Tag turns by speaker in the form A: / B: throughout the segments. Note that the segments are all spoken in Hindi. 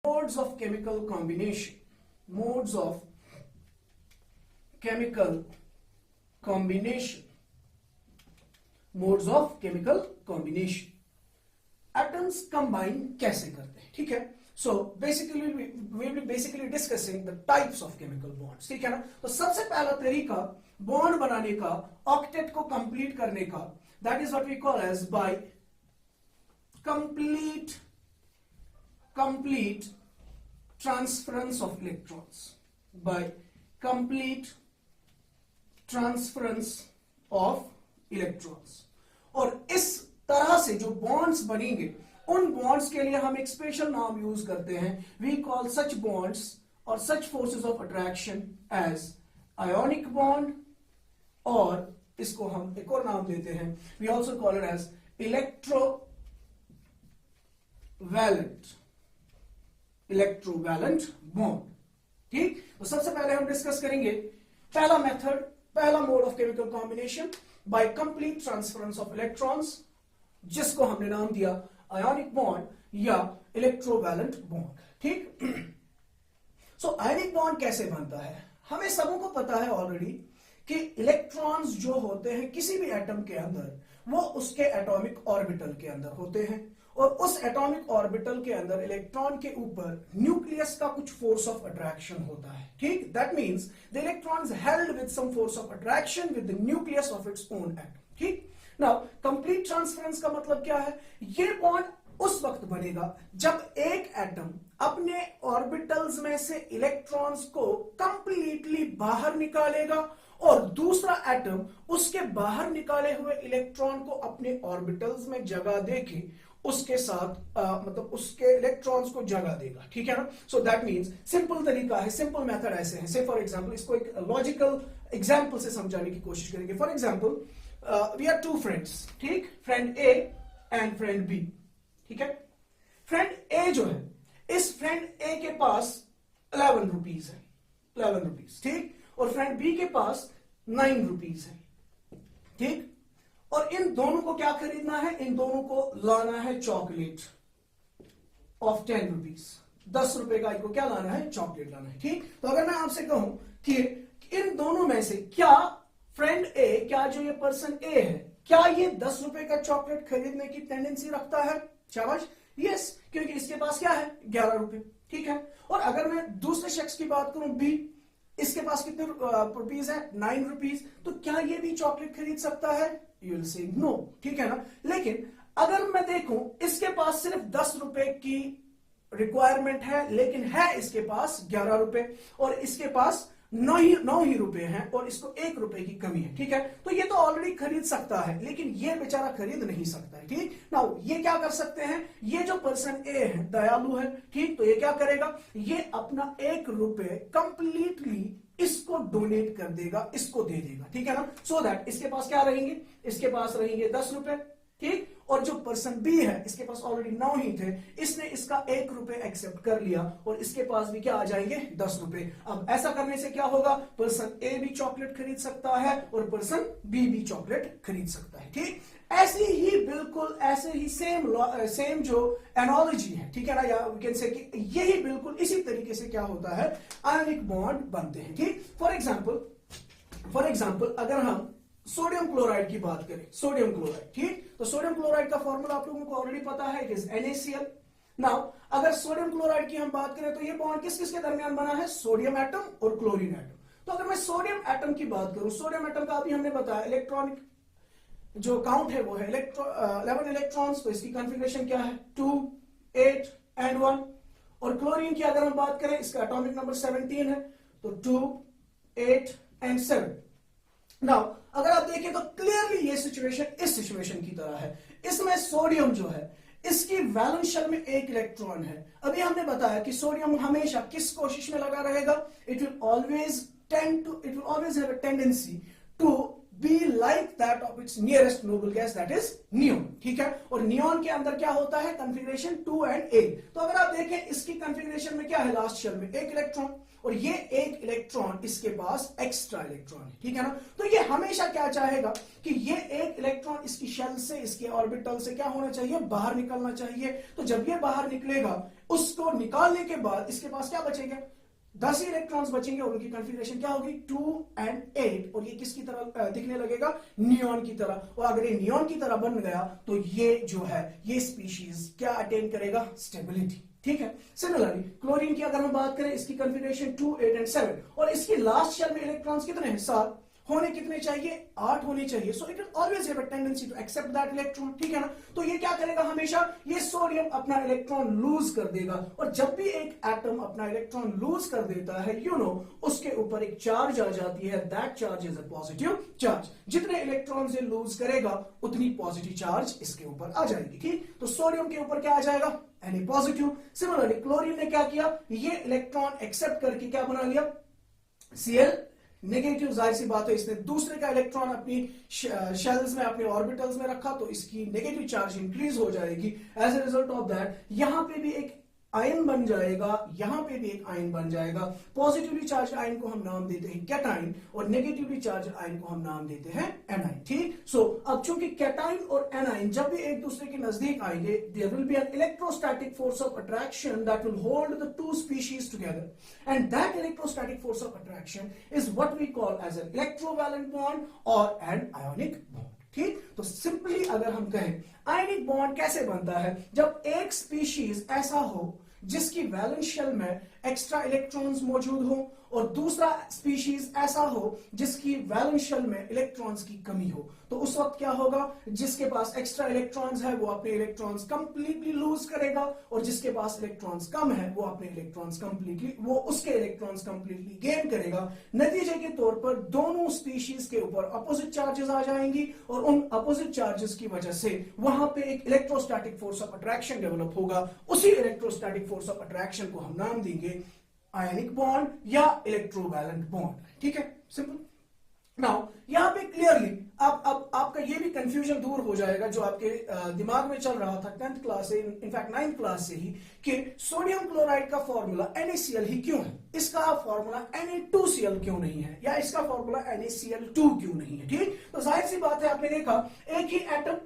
A: modes of chemical combination. Modes of chemical combination. Modes of chemical combination. Atoms combine कैसे करते हैं, ठीक है. So basically we will be basically discussing the types of chemical bonds, ठीक है ना. तो सबसे पहला तरीका बॉन्ड बनाने का, ऑक्टेट को कंप्लीट करने का, that is what we call as by complete transference of electrons. By complete transference of electrons. और इस तरह से जो बॉन्ड्स बनेंगे, उन बॉन्ड्स के लिए हम एक स्पेशल नाम यूज करते हैं. वी कॉल सच बॉन्ड्स और such forces of attraction as ionic bond, और इसको हम एक और नाम देते हैं, we also call it as electrovalent bond. ठीक. तो सबसे पहले हम डिस्कस करेंगे पहला मेथड, पहला mode of chemical combination by complete transference of electrons, जिसको हमने नाम दिया आयोनिक बॉन्ड या इलेक्ट्रोवैलेंट बॉन्ड. ठीक. सो आयोनिक बॉन्ड कैसे बनता है? हमें सबों को पता है ऑलरेडी कि इलेक्ट्रॉन्स जो होते हैं किसी भी एटम के अंदर, वो उसके एटॉमिक ऑर्बिटल के अंदर होते हैं, और उस एटॉमिक ऑर्बिटल के अंदर इलेक्ट्रॉन के ऊपर न्यूक्लियस का कुछ फोर्स ऑफ अट्रैक्शन होता है. ठीक. That means the electron is held with some force of attraction with the nucleus of its own atom. ठीक. नाउ कंप्लीट ट्रांसफरेंस का मतलब क्या है? ये बॉन्ड उस वक्त बनेगा जब एक एटम अपने ऑर्बिटल्स में से इलेक्ट्रॉन्स को कंप्लीटली बाहर निकालेगा और दूसरा एटम उसके बाहर निकाले हुए इलेक्ट्रॉन को अपने ऑर्बिटल्स में जगह देके उसके साथ मतलब उसके इलेक्ट्रॉन्स को जगह देगा. ठीक है ना. सो दैट मींस सिंपल तरीका है, सिंपल मेथड ऐसे है. से फॉर एग्जांपल इसको एक लॉजिकल एग्जांपल से समझाने की कोशिश करेंगे. For example we are two friends. ठीक. Friend A and friend B. ठीक है. फ्रेंड ए जो है, इस फ्रेंड ए के पास 11 रुपीज है, 11 रुपीज. ठीक. और फ्रेंड बी के पास 9 रुपीज है. ठीक. और इन दोनों को क्या खरीदना है? इन दोनों को लाना है चॉकलेट ऑफ 10 रुपीज. 10 रुपए का इनको क्या लाना है? चॉकलेट लाना है. ठीक. तो अगर मैं आपसे कहूं कि इन दोनों में से क्या फ्रेंड ए, क्या जो ये पर्सन ए है, क्या ये 10 रुपए का चॉकलेट खरीदने की टेंडेंसी रखता है? शाबाश. यस. क्योंकि इसके पास क्या है? 11 रुपए. ठीक है. और अगर मैं दूसरे शख्स की बात करूं, बी, इसके पास कितने रुपीज है? 9 रुपीज. तो क्या ये भी चॉकलेट खरीद सकता है? You will say no. ठीक है ना. लेकिन अगर मैं देखूं, इसके पास सिर्फ 10 रुपए की रिक्वायरमेंट है, लेकिन है इसके पास 11 रुपए, और इसके पास 9 ही रुपए हैं, और इसको 1 रुपए की कमी है. ठीक है. तो ये तो ऑलरेडी खरीद सकता है, लेकिन ये बेचारा खरीद नहीं सकता है. ठीक. नाउ ये क्या कर सकते हैं? ये जो पर्सन ए है, दयालु है. ठीक. तो ये क्या करेगा? ये अपना 1 रुपए कंप्लीटली इसको डोनेट कर देगा, इसको दे देगा. ठीक है ना. सो दैट इसके पास क्या रहेंगे? इसके पास रहेंगे 10 रुपए. ठीक. और जो पर्सन बी है, इसके पास ऑलरेडी 9 ही थे, इसने इसका 1 रुपए एक्सेप्ट कर लिया, और इसके पास भी क्या आ जाएंगे? 10 रुपए. अब ऐसा करने से क्या होगा? पर्सन ए भी चॉकलेट खरीद सकता है और पर्सन बी भी चॉकलेट खरीद सकता है. ठीक. ऐसी ही बिल्कुल ऐसे ही सेम जो एनोलॉजी है, ठीक है ना, या वी कैन से कि यही बिल्कुल इसी तरीके से क्या होता है? आयनिक बॉन्ड बनते हैं. ठीक. फॉर एग्जाम्पल अगर हम सोडियम क्लोराइड की बात करें, सोडियम क्लोराइड. ठीक. तो सोडियम क्लोराइड का फॉर्मूला आप लोगों को ऑलरेडी पता है, इट इज NaCl. नाउ अगर सोडियम क्लोराइड की हम बात करें, तो ये बॉन्ड किस किस के दरमियान बना है? सोडियम एटम और क्लोरीन एटम. तो अगर मैं सोडियम एटम की बात करूं, सोडियम एटम का अभी हमने बताया इलेक्ट्रॉनिक जो काउंट है वो है 11 इलेक्ट्रॉन्स. तो इसकी कॉन्फ़िगरेशन क्या है? 2, 8 एंड 1. और क्लोरीन की अगर हम बात करें, इसका एटॉमिक नंबर 17 है, तो 2, 8 एंड 7. नाउ अगर आप देखें तो क्लियरली ये सिचुएशन इस सिचुएशन की तरह है. इसमें सोडियम जो है, इसकी वैलेंस शेल में 1 इलेक्ट्रॉन है. अभी हमने बताया कि सोडियम हमेशा किस कोशिश में लगा रहेगा? It will always have a tendency to be like that of its nearest noble gas, that is neon. ठीक है. और नियोन के अंदर क्या होता है? Configuration 2 and 8. तो अगर आप देखें, इसकी कॉन्फ़िगरेशन में क्या है? लास्ट शेल में 1 इलेक्ट्रॉन, और ये एक इलेक्ट्रॉन इसके पास एक्स्ट्रा इलेक्ट्रॉन है, ठीक है ना। तो ये हमेशा क्या चाहेगा कि ये एक इलेक्ट्रॉन इसकी शेल से, इसके ऑर्बिटल से क्या होना चाहिए, बाहर निकलना चाहिए। तो जब ये बाहर निकलेगा, उसको निकालने के बाद इसके पास क्या बचेगा, 10 ही इलेक्ट्रॉन्स बचेंगे और उनकी कॉन्फ़िगरेशन क्या होगी, 2 and 8। और ये किसकी तरह दिखने लगेगा, नियॉन की तरह। और अगर ये नियॉन की तरह बन गया तो ये जो है ये स्पीशीज क्या अटेन करेगा, स्टेबिलिटी, ठीक है। सिमिलरली क्लोरीन की अगर हम बात करें, इसकी कॉन्फ़िगरेशन 2, 8 and 7 और इसकी लास्ट शेल में इलेक्ट्रॉन्स कितने हैं, 7 होने कितने चाहिए, 8 होने चाहिए। So it will always have a tendency to accept that electron, ठीक है ना। तो ये क्या करेगा, हमेशा ये सोडियम अपना इलेक्ट्रॉन लूज कर देगा। और जब भी एक एटम अपना इलेक्ट्रॉन लूज कर देता है, उसके ऊपर एक चार्ज आ जाती है, that charge is a positive charge. जितने इलेक्ट्रॉन से लूज करेगा उतनी पॉजिटिव चार्ज इसके ऊपर आ जाएगी, ठीक। तो सोडियम के ऊपर क्या आ जाएगा, Na पॉजिटिव। सिमिलरली क्लोरीन ने क्या किया, ये इलेक्ट्रॉन एक्सेप्ट करके क्या बना लिया, Cl नेगेटिव। जाहिर सी बात है, इसने दूसरे का इलेक्ट्रॉन अपनी शेल्स में, अपने ऑर्बिटल्स में रखा, तो इसकी नेगेटिव चार्ज इंक्रीज हो जाएगी। As a result of that यहां पे भी एक आयन बन जाएगा, यहां पे भी एक आयन बन जाएगा। पॉजिटिवली चार्ज आयन को हम नाम देते हैं कैटाइन और नेगेटिवली चार्ज आयन को हम नाम देते हैं एनाइन, ठीक। सो अब चूंकि कैटाइन और एनाइन जब भी एक दूसरे के नजदीक आएंगे, there will be an electrostatic force of attraction that will hold the two species together and that electrostatic force of attraction is what we call as an electrovalent bond और एन आयोनिक बॉन्ड, ठीक। तो सिंपली अगर हम कहें आयनिक बॉन्ड कैसे बनता है, जब एक स्पीशीज ऐसा हो जिसकी वैलेंस शेल में एक्स्ट्रा इलेक्ट्रॉन्स मौजूद हो और दूसरा स्पीशीज ऐसा हो जिसकी वैलेंस शेल में इलेक्ट्रॉन्स की कमी हो, तो उस वक्त क्या होगा, जिसके पास एक्स्ट्रा इलेक्ट्रॉन्स है वो अपने इलेक्ट्रॉन्स कंप्लीटली लूज करेगा और जिसके पास इलेक्ट्रॉन्स कम है वो अपने इलेक्ट्रॉन्स कंप्लीटली, वो उसके इलेक्ट्रॉन्स कंप्लीटली गेन करेगा। नतीजे के तौर पर दोनों स्पीशीज के ऊपर अपोजिट चार्जेस आ जाएंगी और उन अपोजिट चार्जेस की वजह से वहां पे एक electrostatic force of attraction develop होगा। उसी इलेक्ट्रोस्टैटिक फोर्स ऑफ अट्रैक्शन को हम नाम देंगे आयनिक बॉन्ड या इलेक्ट्रोवैलेंट बॉन्ड, ठीक है, सिंपल। नाउ यहां पे क्लियरली अब आपका ये भी कंफ्यूजन दूर हो जाएगा जो आपके दिमाग में चल रहा था 10th क्लास से, इनफैक्ट 9th क्लास से ही, कि सोडियम क्लोराइड का फॉर्मूला NaCl ही क्यों है, इसका फॉर्मूला Na2Cl क्यों नहीं है, या इसका फॉर्मूला NaCl2 क्यों नहीं है, ठीक। तो जाहिर सी बात है, आपने देखा एक ही एटम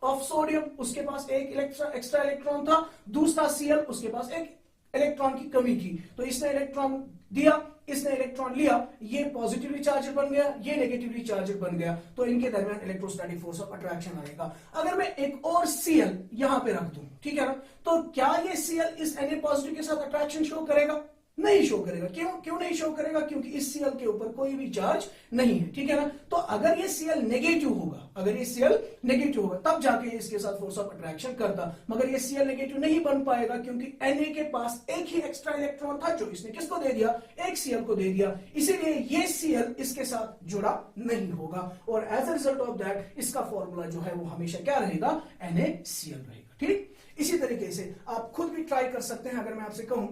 A: ऑफ सोडियम, उसके पास एक एक्स्ट्रा इलेक्ट्रॉन था, दूसरा Cl उसके पास एक इलेक्ट्रॉन की कमी थी, तो इसने इलेक्ट्रॉन दिया, इसने इलेक्ट्रॉन लिया, ये पॉजिटिवली चार्ज बन गया, ये नेगेटिवली चार्ज बन गया, तो इनके दरमियान इलेक्ट्रोस्टैटिक फोर्स ऑफ अट्रैक्शन आएगा। अगर मैं एक और Cl यहां पे रख दूं, ठीक है ना, तो क्या ये Cl इस Na पॉजिटिव के साथ अट्रैक्शन शो करेगा, नहीं शो करेगा। क्यों नहीं शो करेगा, क्योंकि इस Cl के ऊपर कोई भी चार्ज नहीं है, ठीक है ना। तो अगर ये Cl नेगेटिव होगा, अगर ये Cl नेगेटिव होगा तब जाके इसके साथ फोर्स ऑफ अट्रैक्शन करता, मगर ये Cl नेगेटिव नहीं बन पाएगा क्योंकि Na के पास एक ही एक्स्ट्रा इलेक्ट्रॉन था जो इसने किसको दे दिया, एक Cl को दे दिया, इसीलिए ये Cl इसके साथ जुड़ा नहीं होगा और as a result of that इसका फॉर्मूला जो है वो हमेशा क्या रहेगा, NaCl रहेगा, ठीक। इसी तरीके से आप खुद भी ट्राई कर सकते हैं। अगर मैं आपसे कहूं,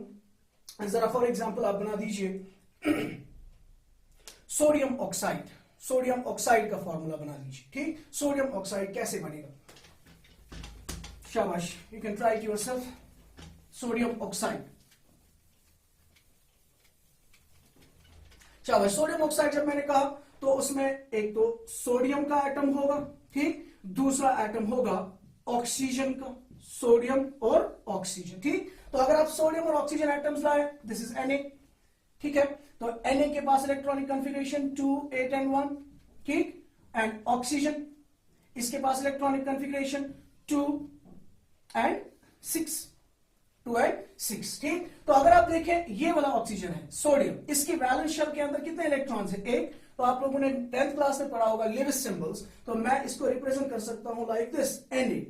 A: जरा फॉर एग्जांपल आप बना दीजिए सोडियम ऑक्साइड, सोडियम ऑक्साइड का फॉर्मूला बना दीजिए, ठीक। सोडियम ऑक्साइड कैसे बनेगा, शाबाश, you can try it yourself. Sodium oxide, शाबाश। सोडियम ऑक्साइड जब मैंने कहा तो उसमें एक तो सोडियम का एटम होगा, ठीक, दूसरा एटम होगा ऑक्सीजन का, सोडियम और ऑक्सीजन, ठीक। तो अगर आप सोडियम और ऑक्सीजन एटम्स लाए, दिस इज Na, ठीक है। तो Na के पास इलेक्ट्रॉनिक कॉन्फ़िगरेशन 2, 8 and 1, ठीक, एंड ऑक्सीजन इसके पास इलेक्ट्रॉनिक कॉन्फ़िगरेशन 2 and 6, 2 and 6, ठीक। तो अगर आप देखें ये वाला ऑक्सीजन है, सोडियम, इसकी वैलेंस शेल के अंदर कितने इलेक्ट्रॉन्स हैं, एक। तो आप लोगों ने 10th क्लास में पढ़ा होगा लेविस सिंबल्स, तो मैं इसको रिप्रेजेंट कर सकता हूं लाइक दिस, Na,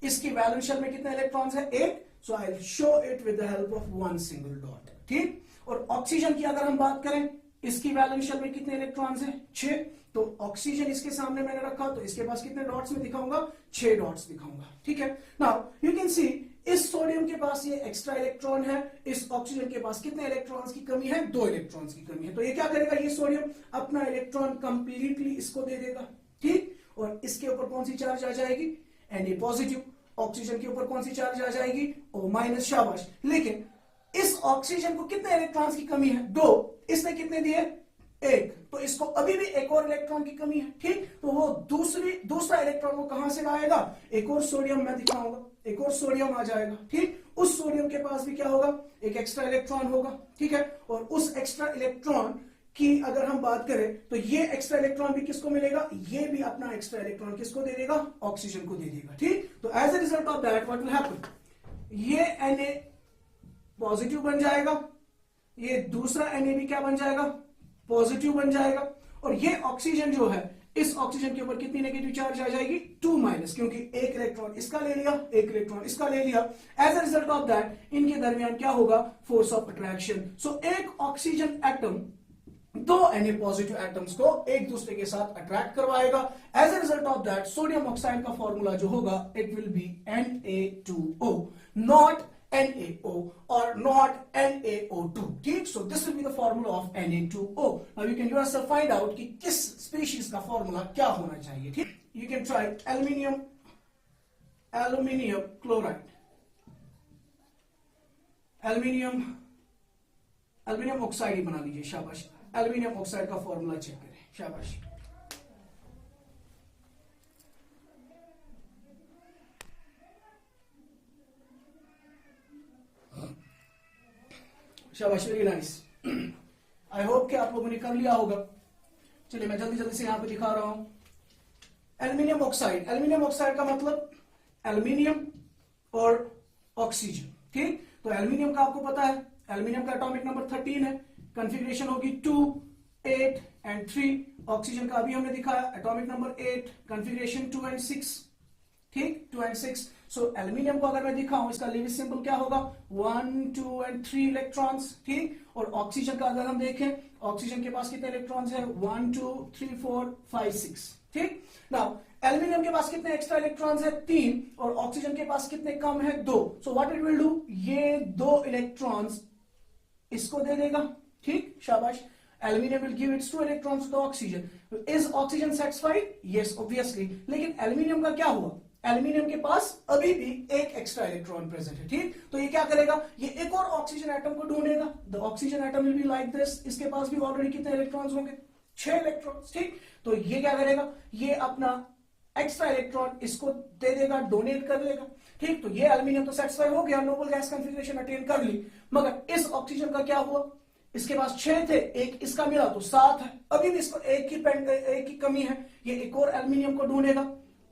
A: इसकी वैलेंस शेल में कितने इलेक्ट्रॉन्स हैं, एक। So I will show it with the help of one single dot, ठीक। और ऑक्सीजन की अगर हम बात करें, इसकी वैलेंस शेल में कितने इलेक्ट्रॉन्स हैं, 6। तो ऑक्सीजन इसके सामने मैंने रखा, तो इसके पास कितने डॉट्स में दिखाऊंगा, 6 डॉट्स दिखाऊंगा, ठीक है। नाउ यू कैन सी इस सोडियम के पास ये एक्स्ट्रा इलेक्ट्रॉन है, इस ऑक्सीजन के पास कितने इलेक्ट्रॉन्स की कमी है, 2 इलेक्ट्रॉन्स की कमी है। तो ये क्या करेगा, ये सोडियम अपना इलेक्ट्रॉन कंप्लीटली इसको दे देगा, ठीक। और इसके ऊपर कौन सी चार्ज आ जाएगी, Na पॉजिटिव। ऑक्सीजन के ऊपर कौन सी चार्ज आ जाएगी, O-, शाबाश। लेकिन इस ऑक्सीजन को कितने इलेक्ट्रॉन्स की कमी है? 2। इसने कितने दिए? 1। तो इसको अभी भी एक और इलेक्ट्रॉन की कमी है, ठीक। तो वो दूसरा इलेक्ट्रॉन को कहां से लाएगा? एक और सोडियम मैं दिखाऊंगा, एक और सोडियम आ जाएगा, ठीक। उस सोडियम के पास भी क्या होगा? एक एक्स्ट्रा इलेक्ट्रॉन होगा, ठीक है। और उस एक्स्ट्रा इलेक्ट्रॉन की अगर हम बात करें तो ये एक्स्ट्रा इलेक्ट्रॉन भी किसको मिलेगा? ये भी अपना एक्स्ट्रा इलेक्ट्रॉन किसको दे देगा? ऑक्सीजन को दे देगा, ठीक। तो as a result of that what will happen, ये Na पॉजिटिव बन जाएगा, ये दूसरा Na भी क्या बन जाएगा? पॉजिटिव बन जाएगा। और ये ऑक्सीजन जो है, इस ऑक्सीजन के ऊपर कितनी नेगेटिव चार्ज आ जाएगी? 2-, क्योंकि एक इलेक्ट्रॉन इसका ले लिया, एक इलेक्ट्रॉन इसका ले लिया। As a result of that इनके दरमियान क्या होगा? Force of attraction. सो एक ऑक्सीजन एटम दो Na पॉजिटिव एटम्स को एक दूसरे के साथ अट्रैक्ट करवाएगा। As a result of that sodium oxide का फॉर्मूला जो होगा it will be Na2O, not NaO or not NaO2, ठीक। So this will be the formula of Na2O। Now you can yourself find out कि किस स्पीशीज का फॉर्मूला क्या होना चाहिए, ठीक। You can try aluminium chloride, aluminium oxide ही बना लीजिए, शाबाश। एल्यूमिनियम ऑक्साइड का फॉर्मूला चेक करें, शाबाश। शाबाश, वेरी नाइस। आई होप कि आप लोगों ने कर लिया होगा। चलिए मैं जल्दी जल्दी से यहां पे दिखा रहा हूं। एल्यूमिनियम ऑक्साइड, एल्यूमिनियम ऑक्साइड का मतलब एल्यूमिनियम और ऑक्सीजन, ठीक। तो एल्यूमिनियम का आपको पता है, एल्यूमिनियम का एटॉमिक नंबर 13 है, कॉन्फ़िगरेशन होगी 2, 8 एंड 3। ऑक्सीजन का अभी हमने दिखाया, एटॉमिक नंबर 8, कॉन्फ़िगरेशन 2 एंड 6, ठीक, 2 एंड 6। सो एल्यूमिनियम को अगर मैं दिखाऊं, इसका लेविस सिंबल क्या होगा? 1, 2 एंड 3 इलेक्ट्रॉन्स, ठीक। और ऑक्सीजन का अगर हम देखें, ऑक्सीजन के पास कितने इलेक्ट्रॉन्स हैं? 1, 2, 3, 4, 5, 6, ठीक। नाउ एल्यूमिनियम के पास कितने एक्स्ट्रा इलेक्ट्रॉन्स है? 3। और ऑक्सीजन के पास कितने कम है? 2। So what it will do, ये 2 इलेक्ट्रॉन्स इसको दे देगा, ठीक, शाबाश। Aluminium will give its 2 electrons to oxygen. Is oxygen satisfied? Yes, obviously. लेकिन एल्यूमिनियम का क्या हुआ? एल्यूमिनियम के पास अभी भी एक एक्स्ट्रा इलेक्ट्रॉन प्रेजेंट है, ठीक। तो ये क्या करेगा? ये एक और ऑक्सीजन एटम को ढूंढेगा। The oxygen atom will be like this. इसके पास भी ऑलरेडी कितने इलेक्ट्रॉन्स होंगे? 6 इलेक्ट्रॉन्स, ठीक। तो ये क्या करेगा? ये अपना एक्स्ट्रा इलेक्ट्रॉन इसको दे देगा, डोनेट कर लेगा, ठीक। तो ये एल्यूमिनियम तो सेटिस्फाई हो गया, नोबल गैस कॉन्फ़िगरेशन अटेन कर ली। मगर इस ऑक्सीजन का क्या हुआ? इसके पास 6 थे, एक इसका मिला तो 7 है, अभी भी इसको एक की कमी है। ये एक और एल्यूमिनियम को ढूंढेगा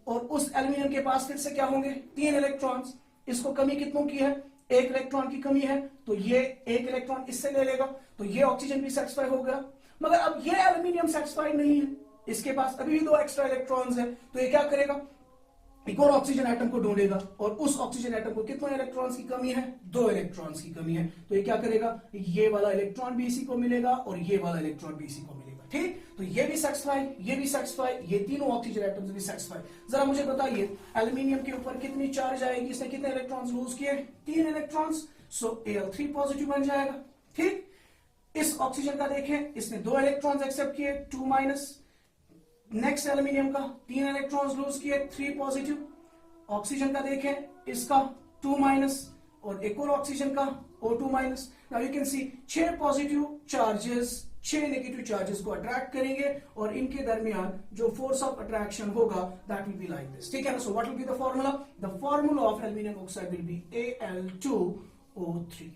A: और उस एल्यूमिनियम के पास फिर से क्या होंगे? 3 इलेक्ट्रॉन्स। इसको कमी कितनों की है? 1 इलेक्ट्रॉन की कमी है, तो ये 1 इलेक्ट्रॉन इससे ले लेगा, तो ये ऑक्सीजन भी सेटिस्फाई हो गया। मगर अब ये एल्यूमिनियम सेटिस्फाइड नहीं है, इसके पास अभी भी 2 एक्स्ट्रा इलेक्ट्रॉन्स है, तो ये क्या करेगा? एक और ऑक्सीजन एटम को ढूंढेगा और उस ऑक्सीजन एटम को कितने इलेक्ट्रॉन्स की कमी है? 2 इलेक्ट्रॉन्स की कमी है, तो ये क्या करेगा? ये वाला इलेक्ट्रॉन भी इसी को मिलेगा और ये वाला इलेक्ट्रॉन भी इसी को मिलेगा, ठीक। तो ये भी सेटिस्फाई, ये भी सेटिस्फाई, ये तीनों ऑक्सीजन एटम्स भी सेटिस्फाई। जरा मुझे बताइए एल्यूमिनियम के ऊपर कितनी चार्ज आएगी? इसने कितने इलेक्ट्रॉन्स लूज किए? 3 इलेक्ट्रॉन्स। सो Al3 पॉजिटिव बन जाएगा, ठीक। इस ऑक्सीजन का देखें, इसने 2 इलेक्ट्रॉन्स एक्सेप्ट किए, 2-। नेक्स्ट एल्यूमिनियम का 3 इलेक्ट्रॉन्स लूज किए, 3 पॉजिटिव। ऑक्सीजन का देखें, इसका 2- और एक और ऑक्सीजन का O2-। Now you can see 6 positive charges 6 negative charges को अट्रैक्ट करेंगे और इनके दरमियान जो फोर्स ऑफ अट्रैक्शन होगा that will be like this, ठीक है ना। So what will be the formula? The formula of aluminium oxide will be Al2O3।